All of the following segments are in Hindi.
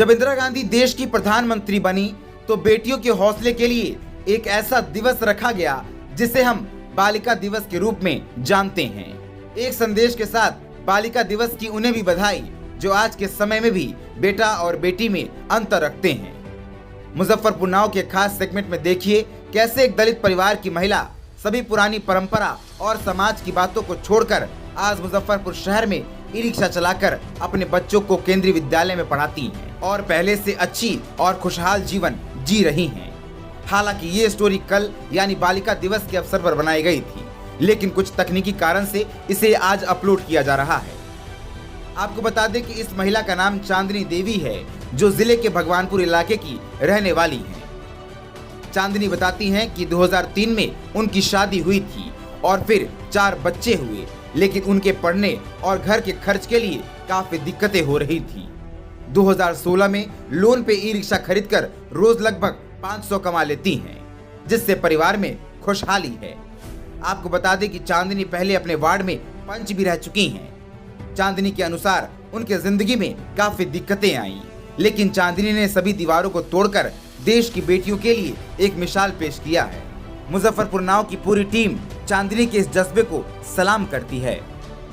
जब इंदिरा गांधी देश की प्रधानमंत्री बनी तो बेटियों के हौसले के लिए एक ऐसा दिवस रखा गया जिसे हम बालिका दिवस के रूप में जानते हैं। एक संदेश के साथ बालिका दिवस की उन्हें भी बधाई जो आज के समय में भी बेटा और बेटी में अंतर रखते हैं। मुजफ्फरपुर नाउ के खास सेगमेंट में देखिए कैसे एक दलित परिवार की महिला सभी पुरानी परंपरा और समाज की बातों को छोड़कर आज मुजफ्फरपुर शहर में ई रिक्शा चलाकर अपने बच्चों को केंद्रीय विद्यालय में पढ़ाती हैं और पहले से अच्छी और खुशहाल जीवन जी रही हैं। हालांकि ये स्टोरी कल यानी बालिका दिवस के अवसर पर बनाई गई थी, लेकिन कुछ तकनीकी कारण से इसे आज अपलोड किया जा रहा है। आपको बता दें कि इस महिला का नाम चांदनी देवी है जो जिले के भगवानपुर इलाके की रहने वाली हैं। चांदनी बताती हैं कि 2003 में उनकी शादी हुई थी और फिर 4 बच्चे हुए, लेकिन उनके पढ़ने और घर के खर्च के लिए काफी दिक्कतें हो रही थी। 2016 में लोन पे ई रिक्शा खरीदकर रोज लगभग 500 कमा लेती हैं, जिससे परिवार में खुशहाली है। आपको बता दें कि चांदनी पहले अपने वार्ड में पंच भी रह चुकी हैं। चांदनी के अनुसार उनके जिंदगी में काफी दिक्कतें आईं, लेकिन चांदनी ने सभी दीवारों को तोड़कर देश की बेटियों के लिए एक मिसाल पेश किया है। मुजफ्फरपुर नाउ की पूरी टीम चांदनी के इस जज्बे को सलाम करती है।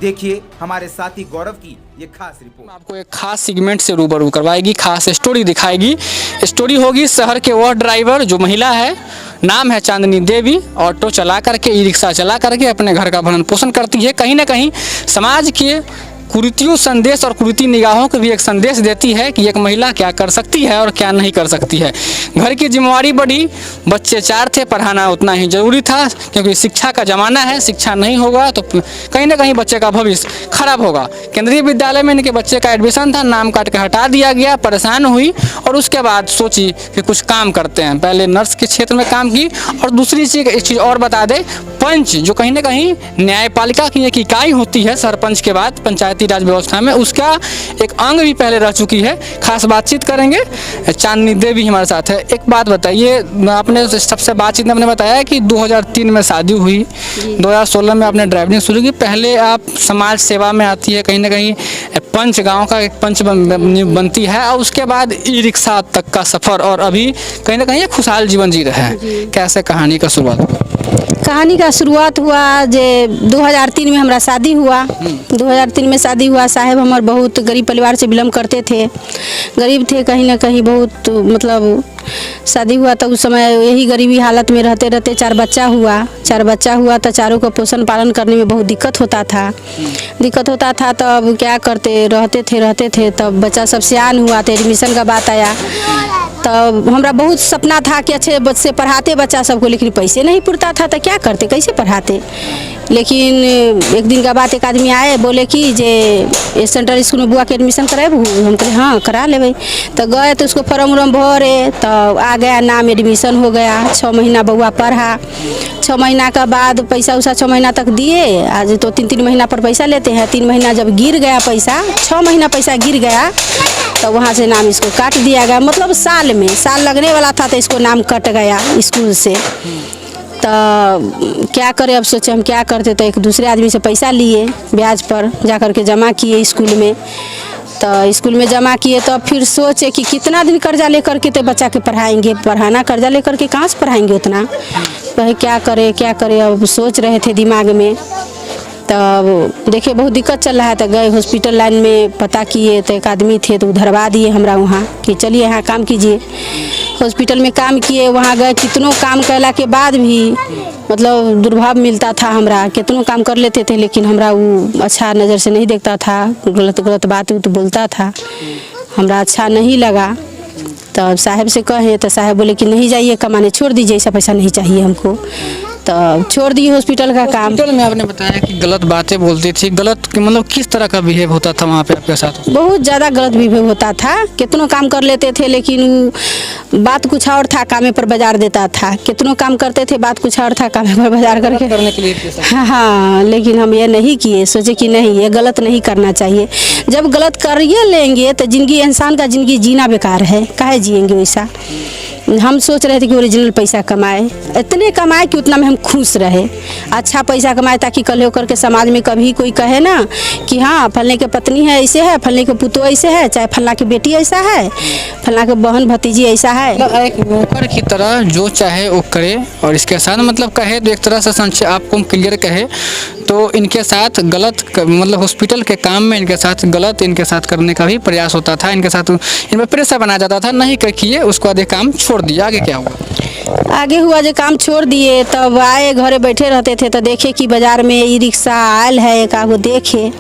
देखिए हमारे साथी गौरव की ये खास रिपोर्ट। आपको एक खास सेगमेंट से रूबरू करवाएगी, खास स्टोरी दिखाएगी। स्टोरी होगी शहर के वह ड्राइवर जो महिला है, नाम है चांदनी देवी, ऑटो चला करके ई रिक्शा चला करके अपने घर का भरण पोषण करती है। कहीं ना कहीं समाज के कुरीतियों संदेश और कुरीति निगाहों को भी एक संदेश देती है कि एक महिला क्या कर सकती है और क्या नहीं कर सकती है। घर की जिम्मेवारी बढ़ी, बच्चे 4 थे, पढ़ाना उतना ही जरूरी था क्योंकि शिक्षा का ज़माना है। शिक्षा नहीं होगा तो कहीं ना कहीं बच्चे का भविष्य खराब होगा। केंद्रीय विद्यालय में इनके बच्चे का एडमिशन था, नाम काट के हटा दिया गया। परेशान हुई और उसके बाद सोची कि कुछ काम करते हैं। पहले नर्स के क्षेत्र में काम की और दूसरी चीज़ और बता दें, पंच जो कहीं ना कहीं न्यायपालिका की एक इकाई होती है सरपंच के बाद पंचायती राज व्यवस्था में, उसका एक अंग भी पहले रह चुकी है। खास बातचीत करेंगे, चांदनी देवी हमारे साथ है। एक बात बताइए, आपने सबसे बातचीत में आपने बताया कि 2003 में शादी हुई, 2016 में आपने ड्राइविंग शुरू की। पहले आप समाज सेवा में आती है, कहीं ना कहीं पंच गांव का एक पंच बनती है और उसके बाद ई रिक्शा तक का सफर और अभी कहीं ना कहीं खुशहाल जीवन जी रहे हैं। कैसे कहानी का शुरुआत हुआ? कहानी का शुरुआत हुआ जे 2003 में हमारा शादी हुआ। 2003 में शादी हुआ। साहब हमारे बहुत गरीब परिवार से बिलोंग करते थे, गरीब थे कहीं ना कहीं बहुत, मतलब शादी हुआ तो उस समय यही गरीबी हालत में रहते रहते 4 बच्चा हुआ। 4 बच्चा हुआ तो चारों को पोषण पालन करने में बहुत दिक्कत होता था। तो अब क्या करते रहते थे तब बच्चा सब सियान हुआ तो एडमिशन का बात आया। तब हमारा बहुत सपना था कि अच्छे बच्चे पढ़ाते बच्चा सबको, लेकिन पैसे नहीं पुरता था तो क्या करते, कैसे पढ़ाते। लेकिन एक दिन का बात एक आदमी आए बोले कि जे सेंट्रल स्कूल में बुआ के एडमिशन कराएबू। हम कहे हाँ करा लेबै। तो गए तो उसको फॉर्म उर्म भरे तो आ गया नाम, एडमिशन हो गया। 6 महीना बउआ पढ़ा। 6 महीना का बाद पैसा उसा 6 महीना तक दिए। आज तो 3-3 महीना पर पैसा लेते हैं। 3 महीना जब गिर गया पैसा, 6 महीना पैसा गिर गया तो वहाँ से नाम इसको काट दिया गया। मतलब साल लगने वाला था तो इसको नाम कट गया स्कूल से। तो क्या करें, अब सोचे हम क्या करते। तो एक दूसरे आदमी से पैसा लिए, ब्याज पर जा कर के जमा किए स्कूल में। तो स्कूल में जमा किए तो फिर सोचे कि कितना दिन कर्जा लेकर के तो बच्चा के पढ़ाएंगे, पढ़ाना कर्जा लेकर के कहाँ से पढ़ाएंगे उतना। तो क्या करें अब सोच रहे थे दिमाग में। तब देखिए बहुत दिक्कत चल रहा है तो गए हॉस्पिटल लाइन में, पता किए तो एक आदमी थे तो उधरवा दिए हमरा वहाँ कि चलिए यहाँ काम कीजिए। हॉस्पिटल में काम किए, वहाँ गए, कितनों काम कैला के बाद भी मतलब दुर्भाव मिलता था हमरा। कितनों काम कर लेते थे लेकिन हमरा वो अच्छा नज़र से नहीं देखता था, गलत बात तो बोलता था, हमरा अच्छा नहीं लगा। तो साहब से कहे तो साहब बोले कि नहीं जाइए कमाने, छोड़ दीजिए, ऐसा पैसा नहीं चाहिए हमको। तो छोड़ दिए हॉस्पिटल का काम। हॉस्पिटल में आपने बताया कि गलत बातें बोलती थी, गलत मतलब किस तरह का बिहेव होता था वहाँ पे आपके साथ? बहुत ज़्यादा गलत बिहेव होता था। कितनों काम कर लेते थे लेकिन बात कुछ और था, कामे पर बाजार देता था। कितनों काम करते थे, बात कुछ और था, कामे पर बाजार करने के लिए। हाँ, लेकिन हम ये नहीं किए, सोचे कि नहीं ये गलत नहीं करना चाहिए। जब गलत करिए लेंगे तो जिंदगी, इंसान का जिंदगी जीना बेकार है, काहे जिएंगे वैसा। हम सोच रहे थे कि ओरिजिनल पैसा कमाए, इतने कमाए कि उतना में हम खुश रहे, अच्छा पैसा कमाए, ताकि कल होकर के समाज में कभी कोई कहे ना कि हाँ फलने के पत्नी है ऐसे है, फलने के पुतो ऐसे है, चाहे फलना की बेटी ऐसा है, फलना के बहन भतीजी ऐसा है। एक नौकर की तरह जो चाहे वो करे, और इसके साथ मतलब कहे तो एक तरह से संक्षेप आपको क्लियर कहे तो इनके साथ गलत मतलब हॉस्पिटल के काम में इनके साथ गलत इनके साथ करने का भी प्रयास होता था, इनके साथ इनमें प्रेशर बनाया जाता था, नहीं किए उसको आधे काम छोड़ दिया। आगे क्या हुआ? आगे हुआ जो काम छोड़ दिए, तब आए घरे बैठे रहते थे तो देखे कि बाज़ार में ई रिक्शा आयल है, एक आगो देखे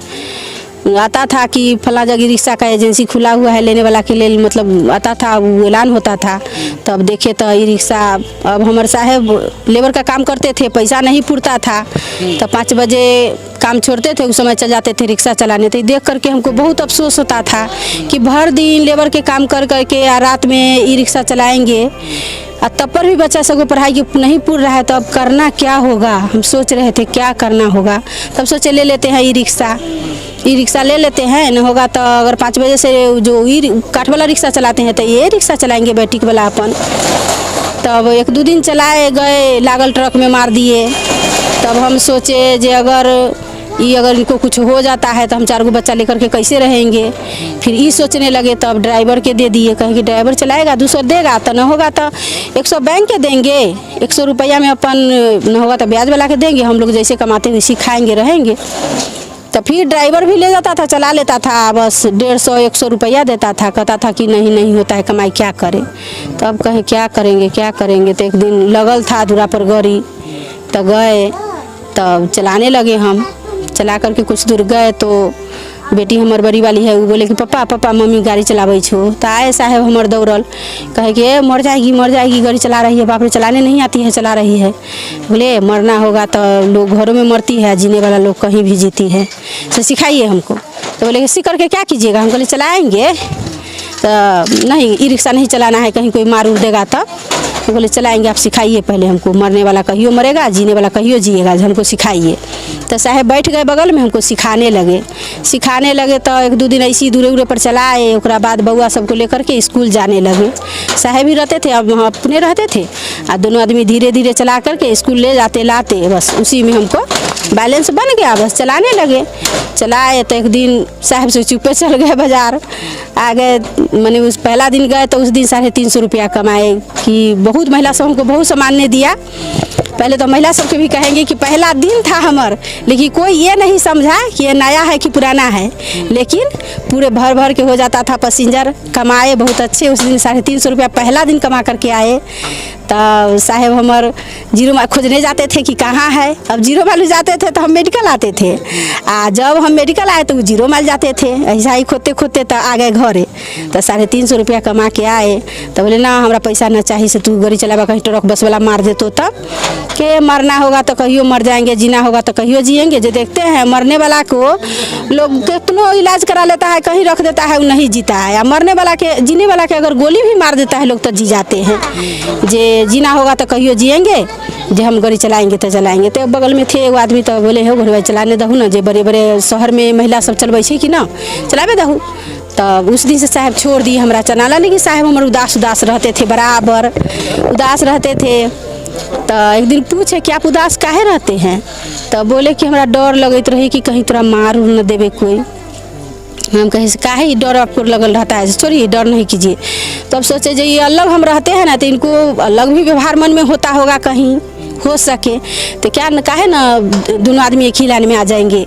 आता था कि फला जगह रिक्शा का एजेंसी खुला हुआ है लेने वाला के लिए, मतलब आता था वो ऐलान होता था। तब देखे तो ई रिक्शा, अब हमारे साहब लेबर का काम करते थे, पैसा नहीं पुरता था तो 5 बजे काम छोड़ते थे, उस समय चल जाते थे रिक्शा चलाने। तो देख करके हमको बहुत अफसोस होता था कि भर दिन लेबर के काम कर करके रात में ई रिक्शा चलाएंगे, और तब पर भी बच्चा सबको पढ़ाई की नहीं पूर रहा है, तो अब करना क्या होगा। हम सोच रहे थे क्या करना होगा, तब सोचे ले लेते हैं ई रिक्शा ले लेते हैं, न होगा तो अगर 5 बजे से जो ई काठ वाला रिक्शा चलाते हैं तो ये रिक्शा चलाएंगे बैटिक वाला अपन। तब 1-2 दिन चलाए गए, लागल ट्रक में मार दिए। तब हम सोचे जे अगर इनको कुछ हो जाता है तो हम 4 गो बच्चा लेकर के कैसे रहेंगे। फिर ये सोचने लगे, तब ड्राइवर के दे दिए, कहें कि ड्राइवर चलाएगा 200 देगा, तो न होगा तो 100 बैंक के देंगे, 100 रुपया में अपन न होगा तो ब्याज वाला के देंगे, हम लोग जैसे कमाते वैसे खाएंगे रहेंगे। तो फिर ड्राइवर भी ले जाता था, चला लेता था, बस 150-100 रुपया देता था, कहता था कि नहीं होता है कमाई, क्या करें। तब कहें क्या करेंगे। तो एक दिन लगल था दूरा पर गाड़ी, तो गए, तब चलाने लगे। हम चला करके कुछ दूर गए तो बेटी हमार बड़ी वाली है, वो बोले कि पापा मम्मी गाड़ी चलावे छो। तो आए साहब हमार दौड़ल, कहे कि मर जाएगी गाड़ी चला रही है, बाप रे चलाने नहीं आती है, चला रही है। बोले मरना होगा तो लोग घरों में मरती है, जीने वाला लोग कहीं भी जीती है, तो सिखाइए हमको। तो बोले कि सीख करके क्या कीजिएगा। हम बोले चलाएँगे, तो नहीं ई रिक्शा नहीं चलाना है, कहीं कोई मार उड़ देगा तब। तो बोले चलाएंगे, आप सिखाइए पहले हमको, मरने वाला कहियो मरेगा, जीने वाला कहियो जिएगा, हमको सिखाइए। तो साहब बैठ गए बगल में, हमको सिखाने लगे। तो 1-2 दिन ऐसी दूरे पर चलाए, उसके बाद बउआ सबको लेकर के स्कूल जाने लगे। साहब भी रहते थे, अब हम अपने रहते थे, और दोनों आदमी धीरे धीरे चला करके स्कूल ले जाते लाते, बस उसी में हमको बैलेंस बन गया, बस चलाने लगे। चलाए तो एक दिन साहब से चुपे चल गए बाज़ार, आ गए, मैंने उस पहला दिन गए तो उस दिन 350 रुपया कमाए। कि बहुत महिला सब हमको बहुत सामान ने दिया। पहले तो महिला सबके भी कहेंगे कि पहला दिन था हमार, लेकिन कोई ये नहीं समझा कि ये नया है कि पुराना है, लेकिन पूरे भर के हो जाता था पैसेंजर। कमाए बहुत अच्छे, उस दिन 350 रुपया पहला दिन कमा करके आए। तो साहब हमार जीरो माइल खोजने जाते थे कि कहाँ है। अब जीरो माइल जाते थे तो हम मेडिकल आते थे, जब हम मेडिकल आए तो वो जीरो माइल जाते थे, ऐसा ही खोदते तो आ गए घरे। तो 350 रुपया कमा के आए। तो बोले ना हमरा पैसा ना चाहिए, से तू गाड़ी चलावा, कहीं ट्रक बस वाला मार देतो तब के मरना होगा तो कहियो मर जाएंगे, जीना होगा तो कहियो जिएंगे। जो देखते हैं मरने वाला को लोग कितनो इलाज करा लेता है, कहीं रख देता है, वो नहीं जीता है। मरने वाला के, जीने वाला के अगर गोली भी मार देता है लोग तो जी जाते हैं। जे जीना होगा तो कहियो जिएंगे, जे हम गाड़ी चलाएंगे तो चलाएंगे। तो बगल में थे वो आदमी, तो बोले हो घरवा चलाने दहू ना, जे बड़े शहर में महिला सब चलबै छै कि ना, चलावे दहू। तब उस दिन से साहब छोड़ दिए हमरा चलाना, लेकिन साहब हमारे उदास रहते थे, बराबर उदास रहते थे। तो एक दिन पूछे कि आप उदास काहे रहते हैं। तो बोले कि हमरा डर लगत रही कि कहीं तोरा मार उर न देवे कोई। हम कहे काहे डर आपको लगल रहता है, छोड़िए डर नहीं कीजिए। तब सोचे जो ये अलग हम रहते हैं ना, तो इनको अलग भी व्यवहार मन में होता होगा, कहीं हो सके तो क्या न काहे ना दोनों आदमी एक ही लाइन में आ जाएंगे।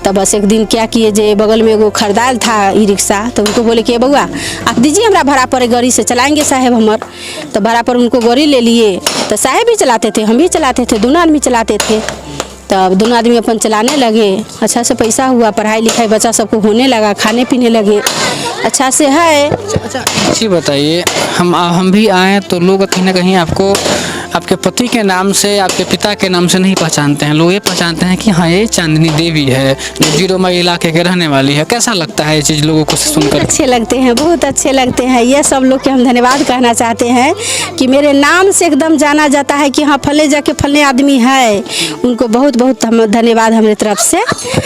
तब बस एक दिन क्या किए, जे बगल में वो खरीदाल था ई रिक्शा, तो उनको बोले कि बउआ आप दीजिए हमरा भाड़ा पर, गाड़ी से चलाएंगे साहब हमर। तो भाड़ा पर उनको गाड़ी ले लिए। तो साहब भी चलाते थे, हम भी चलाते थे, दोनों आदमी चलाते थे। तब दोनों आदमी अपन चलाने लगे, अच्छा से पैसा हुआ, पढ़ाई लिखाई बच्चा सबको होने लगा, खाने पीने लगे, अच्छा से है। अच्छा अच्छी बताइए, हम भी आए तो लोग कहीं ना कहीं आपको आपके पति के नाम से, आपके पिता के नाम से नहीं पहचानते हैं, लोग ये पहचानते हैं कि हाँ ये चांदनी देवी है जो 0 माइल इलाके के रहने वाली है। कैसा लगता है ये चीज़ लोगों को सुनकर? अच्छे लगते हैं, बहुत अच्छे लगते हैं। ये सब लोग के हम धन्यवाद कहना चाहते हैं कि मेरे नाम से एकदम जाना जाता है कि हाँ फले जाके फले आदमी है, उनको बहुत बहुत हम धन्यवाद हमारे तरफ से।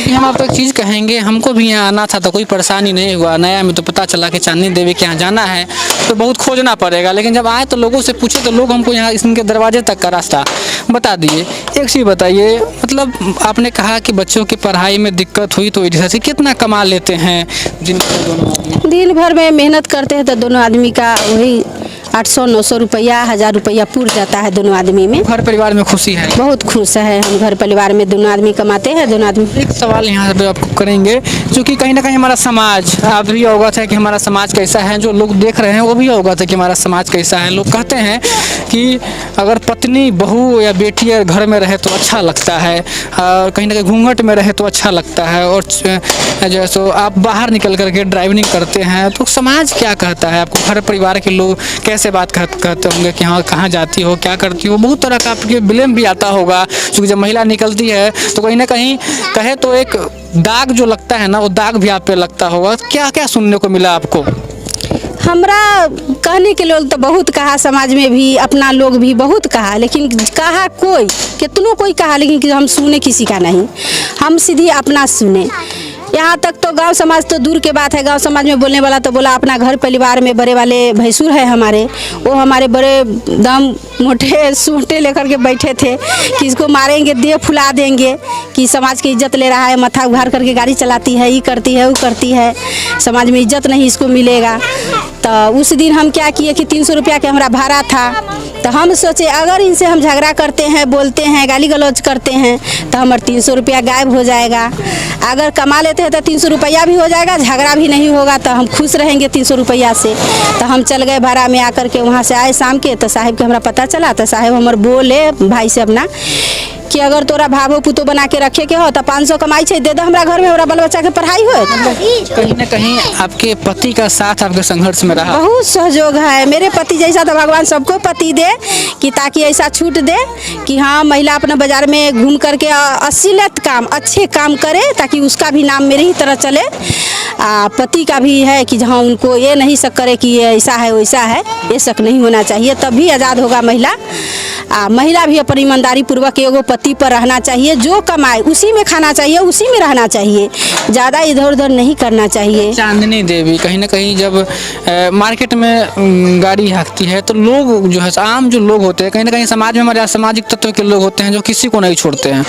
हम आपको एक चीज़ कहेंगे, हमको भी यहाँ आना था तो कोई परेशानी नहीं हुआ, नया में तो पता चला कि चांदनी देवी के यहाँ जाना है तो बहुत खोजना पड़ेगा, लेकिन जब आए तो लोगों से पूछे तो लोग हमको यहाँ इनके दरवाजे तक का रास्ता बता दिए। एक चीज़ बताइए, मतलब आपने कहा कि बच्चों की पढ़ाई में दिक्कत हुई तो इधर से कितना कमा लेते हैं दिन भर में मेहनत करते हैं तो दोनों आदमी का वही 800-900 रुपया, 1000 रुपया पूर जाता है दोनों आदमी में। घर परिवार में खुशी है? बहुत खुश है हम घर परिवार में, दोनों आदमी कमाते हैं, दोनों आदमी। एक सवाल यहाँ पे आपको करेंगे, क्योंकि कहीं ना कहीं हमारा समाज, आप भी अवगत है कि हमारा समाज कैसा है, जो लोग देख रहे हैं वो भी अवगत है कि हमारा समाज कैसा है। लोग कहते हैं कि अगर पत्नी, बहू या बेटी घर में रहे तो अच्छा लगता है, और कहीं ना कहीं घूंघट में रहे तो अच्छा लगता है, और जैसे आप बाहर निकल करके ड्राइविंग करते हैं तो समाज क्या कहता है आपको? घर परिवार के लोग कैसे बात कहते होंगे कि हाँ कहाँ जाती हो, क्या करती हो? बहुत तरह का आपके ब्लेम भी आता होगा, क्योंकि जब महिला निकलती है तो कहीं ना कहीं कहे तो एक दाग जो लगता है ना, वो दाग भी आप पे लगता होगा। क्या क्या सुनने को मिला आपको? हमरा कहने के लोग तो बहुत कहा, समाज में भी अपना लोग भी बहुत कहा, लेकिन कहा कोई कितनों कोई कहा, लेकिन हम सुने किसी का नहीं, हम सीधे अपना सुने। यहाँ तक तो गांव समाज तो दूर के बात है, गांव समाज में बोलने वाला तो बोला अपना घर परिवार में बड़े वाले भैंसुर है हमारे, वो हमारे बड़े दम मोटे सूटे लेकर के बैठे थे कि इसको मारेंगे, देह फुला देंगे, कि समाज की इज्जत ले रहा है, माथा उघार करके गाड़ी चलाती है, ये करती है, वो करती है, समाज में इज्जत नहीं इसको मिलेगा। तो उस दिन हम क्या किए कि 300 रुपया के हमारा भाड़ा था, तो हम सोचे अगर इनसे हम झगड़ा करते हैं, बोलते हैं, गाली गलौज करते हैं तो हमारा 300 रुपया गायब हो जाएगा। अगर कमा लेते हैं तो 300 रुपया भी हो जाएगा, झगड़ा भी नहीं होगा, तो हम खुश रहेंगे 300 रुपया से। तो हम चल गए भाड़ा में आकर के, वहाँ से आए शाम के, तो साहिब के हमारा पता चला, तो साहिब हमारे बोले भाई से अपना कि अगर तोरा भावो पुतो बना के रखे के हो तो 500 कमाई छे दे दो, हमरा घर में, हमरा बाल बच्चा के पढ़ाई हो। कहीं ना कहीं आपके पति का साथ आपके संघर्ष में रहा? बहुत सहयोग है, मेरे पति जैसा तो भगवान सबको पति दे, कि ताकि ऐसा छूट दे कि हाँ महिला अपना बाजार में घूम करके अश्लील काम, अच्छे काम करे, ताकि उसका भी नाम मेरे ही तरह चले। पति का भी है कि जहाँ उनको ये नहीं शक करे कि ये ऐसा है वैसा है, ये शक नहीं होना चाहिए, तभी आज़ाद होगा महिला। महिला भी अपनी ईमानदारी पूर्वक एगो पति पर रहना चाहिए, जो कमाए उसी में खाना चाहिए, उसी में रहना चाहिए, ज़्यादा इधर उधर नहीं करना चाहिए। चांदनी देवी कहीं ना कहीं जब मार्केट में गाड़ी हाँकती है तो लोग जो है, आम जो लोग होते हैं, कहीं ना कहीं समाज में हमारे सामाजिक तत्व के लोग होते हैं जो किसी को नहीं छोड़ते हैं,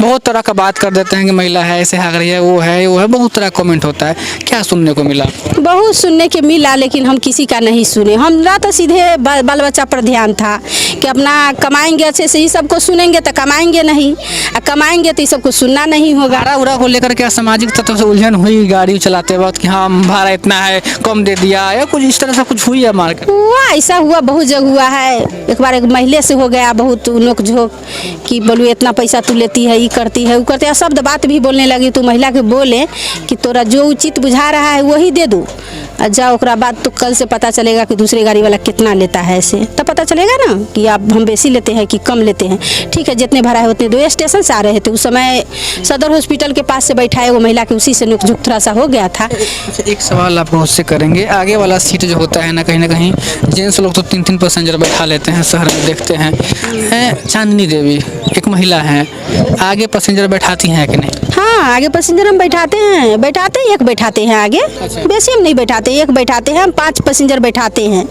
बहुत तरह का बात कर देते हैं कि महिला है, ऐसे हाँक रही है, वो है, बहुत तरह का कमेंट होता है। क्या सुनने को मिला? बहुत सुनने के मिला, लेकिन हम किसी का नहीं सुने। हमरा तो सीधे बाल बच्चा पर ध्यान था कि अपना कमाएंगे अच्छे से, ही सबको सुनेंगे तो कमाएंगे नहीं, कमाएंगे तो ये सबको सुनना नहीं होगा। भाड़ा उड़ा को लेकर के सामाजिक तत्व से उलझन हुई गाड़ी चलाते वक्त कि हाँ भाड़ा इतना है, कम दे दिया, या कुछ इस तरह से कुछ हुई है मार्केट? हुआ, ऐसा हुआ, बहुत जगह हुआ है। एक बार एक महिला से हो गया बहुत नोक झोंक कि बोलू इतना पैसा तू लेती है, ये करती है, वो करती है, शब्द बात भी बोलने लगी। तो महिला के बोले कि तोरा जो उचित बुझा रहा है वही दे दो, जाओ, ओकरा बाद तो कल से पता चलेगा कि दूसरे गाड़ी वाला कितना लेता है, ऐसे तब पता चलेगा ना कि आप हम बेसी लेते हैं कि कम लेते हैं। ठीक है, जितने भाड़ा है उतने दो। स्टेशन से आ रहे थे उस समय, सदर हॉस्पिटल के पास से बैठाए वो महिला के, उसी से नुक झुक थोड़ा सा हो गया था। एक सवाल आपको उससे करेंगे, आगे वाला सीट जो होता है ना, कहीं जेंट्स लोग तो 3-3 पैसेंजर बैठा लेते हैं, शहर में देखते हैं। चांदनी देवी एक महिला है, आगे पैसेंजर बैठाती हैं कि नहीं? हाँ, आगे पैसेंजर हम बैठाते हैं, एक बैठाते हैं आगे। अच्छा। बेसी हम नहीं बैठाते, एक बैठाते हैं हम, 5 पैसेंजर बैठाते हैं,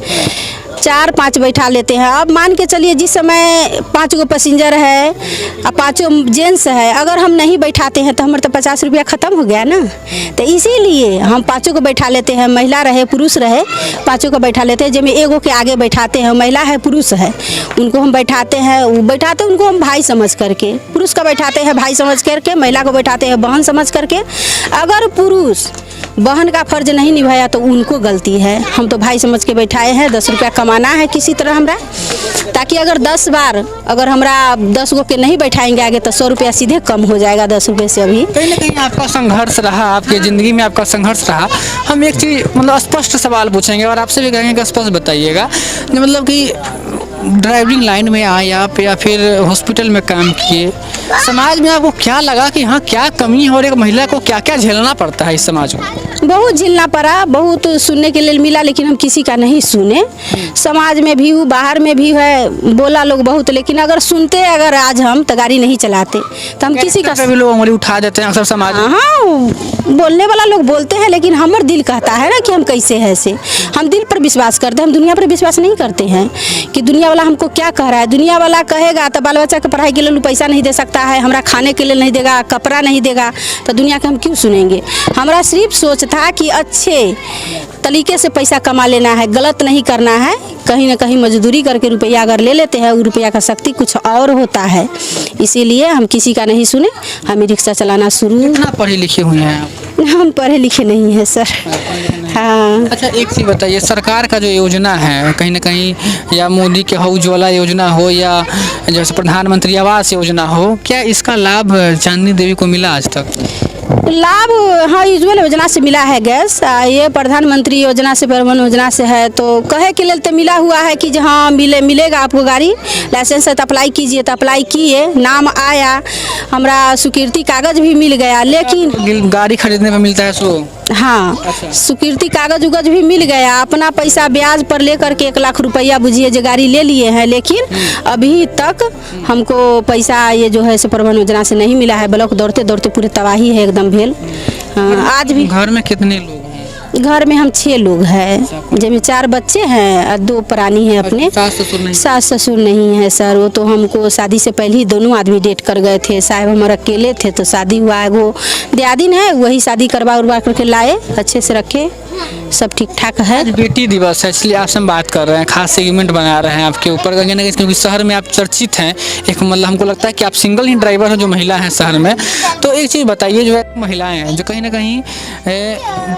4-5 बैठा लेते हैं। अब मान के चलिए जिस समय 5 गो पैसेंजर है और 5 जेंट्स है, अगर हम नहीं बैठाते हैं तो हमारे तो 50 रुपया ख़त्म हो गया ना। तो इसीलिए हम 5 को बैठा लेते हैं, महिला रहे पुरुष रहे, 5 को बैठा लेते हैं। जब एगो के आगे बैठाते हैं, महिला है पुरुष है, उनको हम बैठाते हैं, उनको हम भाई समझ करके, पुरुष का बैठाते हैं भाई समझ करके, महिला को बैठाते हैं बहन समझ करके। अगर पुरुष बहन का फर्ज नहीं निभाया तो उनको गलती है, हम तो भाई समझ के बैठाए हैं। 10 रुपया कमाना है किसी तरह हमरा, ताकि अगर 10 बार अगर हमरा 10 गो के नहीं बैठाएंगे आगे तो 100 रुपया सीधे कम हो जाएगा 10 रुपये से। अभी कहीं ना कहीं आपका संघर्ष रहा, आपकी ज़िंदगी में आपका संघर्ष रहा। हम एक चीज़ मतलब स्पष्ट सवाल पूछेंगे और आपसे भी कहेंगे कि स्पष्ट बताइएगा, मतलब कि ड्राइविंग लाइन में आए आप या फिर हॉस्पिटल में काम किए, समाज में आपको क्या लगा कि हाँ क्या कमी है और एक महिला को क्या क्या झेलना पड़ता है इस समाज को? बहुत झेलना पड़ा, बहुत सुनने के लिए मिला, लेकिन हम किसी का नहीं सुने। समाज में भी हूँ, बाहर में भी है, बोला लोग बहुत, लेकिन अगर सुनते अगर आज हम तो गाड़ी नहीं चलाते, तो हम किसी का भी लोग उंगली उठा देते हैं अक्सर समाज में। हाँ, बोलने वाला लोग बोलते हैं, लेकिन हमार दिल कहता है ना कि हम कैसे हैं से। हम दिल पर विश्वास करते हैं, हम दुनिया पर विश्वास नहीं करते हैं कि दुनिया वाला हमको क्या कह रहा है। दुनिया वाला कहेगा तो बाल बच्चा के पढ़ाई के लिए पैसा नहीं दे सकता है, हमरा खाने के लिए नहीं देगा, कपड़ा नहीं देगा, तो दुनिया के हम क्यों सुनेंगे। हमारा सिर्फ सोच था कि अच्छे तरीके से पैसा कमा लेना है, गलत नहीं करना है। कहीं ना कहीं मजदूरी करके रुपया अगर ले लेते हैं, वो रुपया का शक्ति कुछ और होता है। इसीलिए हम किसी का नहीं सुने, हम रिक्शा चलाना शुरू। कितना पढ़े लिखे हुए हैं आप? हम पढ़े लिखे नहीं हैं सर। हाँ। अच्छा एक चीज़ बताइए, सरकार का जो योजना है कहीं ना कहीं, या मोदी के उज्ज्वला योजना हो या जैसे प्रधानमंत्री आवास योजना हो, क्या इसका लाभ चांदनी देवी को मिला आज तक? लाभ हाँ उज्ज्वल योजना से मिला है गैस, ये प्रधानमंत्री योजना से, परिवहन योजना से है, तो कहे के लिए तो मिला हुआ है कि जहाँ मिलेगा आपको गाड़ी, लाइसेंस है तो अप्लाई कीजिए, तो अप्लाई किए, नाम आया, हमारा स्वीकृति कागज भी मिल गया। लेकिन गाड़ी खरीदने में मिलता है सो? हाँ, अच्छा। स्वीकृति कागज उगज भी मिल गया, अपना पैसा ब्याज पर लेकर के 1 लाख रुपया बुझिए जो गाड़ी ले लिए हैं, लेकिन अभी तक हमको पैसा ये जो है परिवहन योजना से नहीं मिला है। ब्लॉक दौड़ते दौड़ते पूरे तबाही है एकदम भेल। हाँ, आज भी घर में कितने लोग हैं? घर में हम 6 लोग हैं, जिनमें 4 बच्चे हैं और 2 प्राणी हैं अपने। सास ससुर नहीं है सर, वो तो हमको शादी से पहले ही दोनों आदमी डेट कर गए थे। साहब हमारे अकेले थे, तो शादी हुआ है, वो दियादिन है, वही शादी करवा उरवा करके लाए, अच्छे से रखे, सब ठीक ठाक है। बेटी दिवस है इसलिए आपसे हम बात कर रहे हैं, खास सेगमेंट बना रहे हैं आपके ऊपर, क्योंकि शहर में आप चर्चित हैं। एक मतलब हमको लगता है कि आप सिंगल ही ड्राइवर हैं जो महिला हैं शहर में। तो एक चीज़ बताइए, जो है महिलाएं हैं जो कहीं ना कहीं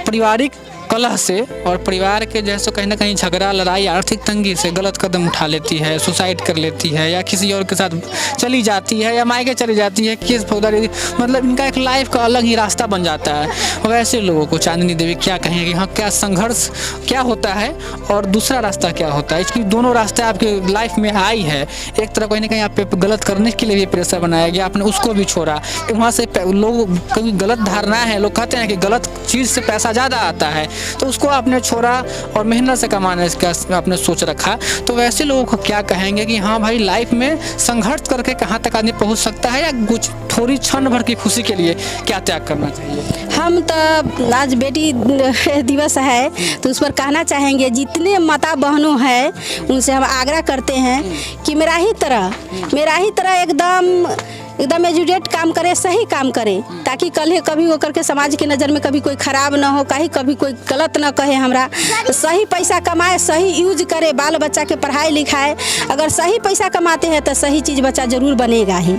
पारिवारिक कलह से और परिवार के जैसे कहीं ना कहीं झगड़ा, लड़ाई, आर्थिक तंगी से गलत कदम उठा लेती है, सुसाइड कर लेती है, या किसी और के साथ चली जाती है, या मायके चली जाती है, केस फौजदारी, मतलब इनका एक लाइफ का अलग ही रास्ता बन जाता है। वैसे लोगों को चांदनी देवी क्या कहेंगे, हाँ क्या संघर्ष क्या होता है और दूसरा रास्ता क्या होता है? इसकी दोनों रास्ते आपके लाइफ में आई है। एक तरफ कहीं ना कहीं आप पे गलत करने के लिए भी प्रेशर बनाया गया, आपने उसको भी छोड़ा, वहाँ से लोग कभी गलत धारणा है, लोग कहते हैं कि गलत चीज़ से पैसा ज़्यादा आता है, तो उसको आपने छोड़ा और मेहनत से कमाने का आपने सोच रखा। तो वैसे लोगों को क्या कहेंगे कि हाँ भाई लाइफ में संघर्ष करके कहाँ तक आदमी पहुँच सकता है, या कुछ थोड़ी क्षण भर की खुशी के लिए क्या त्याग करना चाहिए? हम तो आज बेटी दिवस है तो उस पर कहना चाहेंगे, जितने माता बहनों हैं उनसे हम आग्रह करते हैं कि मेरा ही तरह एकदम एजुकेट काम करे, सही काम करे, ताकि कल कभी वो करके समाज के नज़र में कभी कोई खराब ना हो, कभी कोई गलत ना कहे हमरा। सही पैसा कमाए, सही यूज करे, बाल बच्चा के पढ़ाई लिखाए। अगर सही पैसा कमाते हैं तो सही चीज़ बच्चा जरूर बनेगा ही।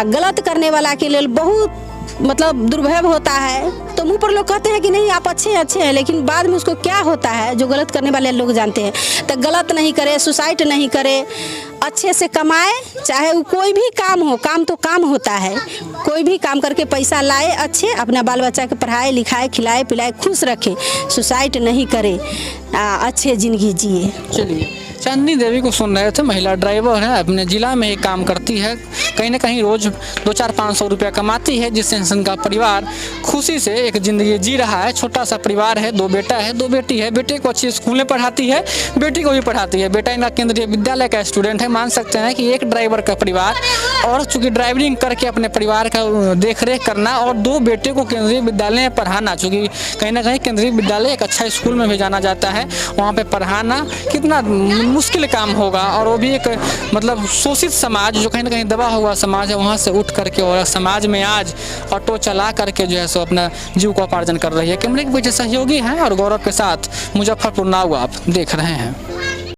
गलत करने वाला के लिए बहुत मतलब दुर्भव होता है, तो मुंह पर लोग कहते हैं कि नहीं आप अच्छे हैं, लेकिन बाद में उसको क्या होता है जो गलत करने वाले लोग जानते हैं। तो गलत नहीं करे, सुसाइड नहीं करे, अच्छे से कमाए, चाहे वो कोई भी काम हो, काम तो काम होता है, कोई भी काम करके पैसा लाए, अच्छे अपना बाल बच्चा के पढ़ाए लिखाए, खिलाए पिलाए, खुश रखे, सुसाइड नहीं करे, अच्छे ज़िंदगी जिए। चलिए, चांदनी देवी को सुन रहे थे, महिला ड्राइवर है, अपने ज़िला में ही काम करती है, कहीं ना कहीं रोज़ 200-500 रुपया कमाती है, जिससे इनका परिवार खुशी से एक ज़िंदगी जी रहा है। छोटा सा परिवार है, 2 बेटा है, 2 बेटी है। बेटे को अच्छी स्कूल में पढ़ाती है, बेटी को भी पढ़ाती है। बेटा इनका केंद्रीय विद्यालय का स्टूडेंट है। मान सकते हैं कि एक ड्राइवर का परिवार, और चूँकि ड्राइवरिंग करके अपने परिवार का देख रेख करना और 2 बेटे को केंद्रीय विद्यालय में पढ़ाना, चूँकि कहीं ना कहीं केंद्रीय विद्यालय एक अच्छा स्कूल में भेजाना जाता है, वहाँ पर पढ़ाना कितना मुश्किल काम होगा। और वो भी एक मतलब शोषित समाज, जो कहीं ना कहीं दबा हुआ समाज है, वहाँ से उठ करके और समाज में आज ऑटो चला करके जो है सो अपना जीव का उपार्जन कर रही है। कैमरे के पीछे सहयोगी हैं और गौरव के साथ मुजफ्फरपुर नाउ आप देख रहे हैं।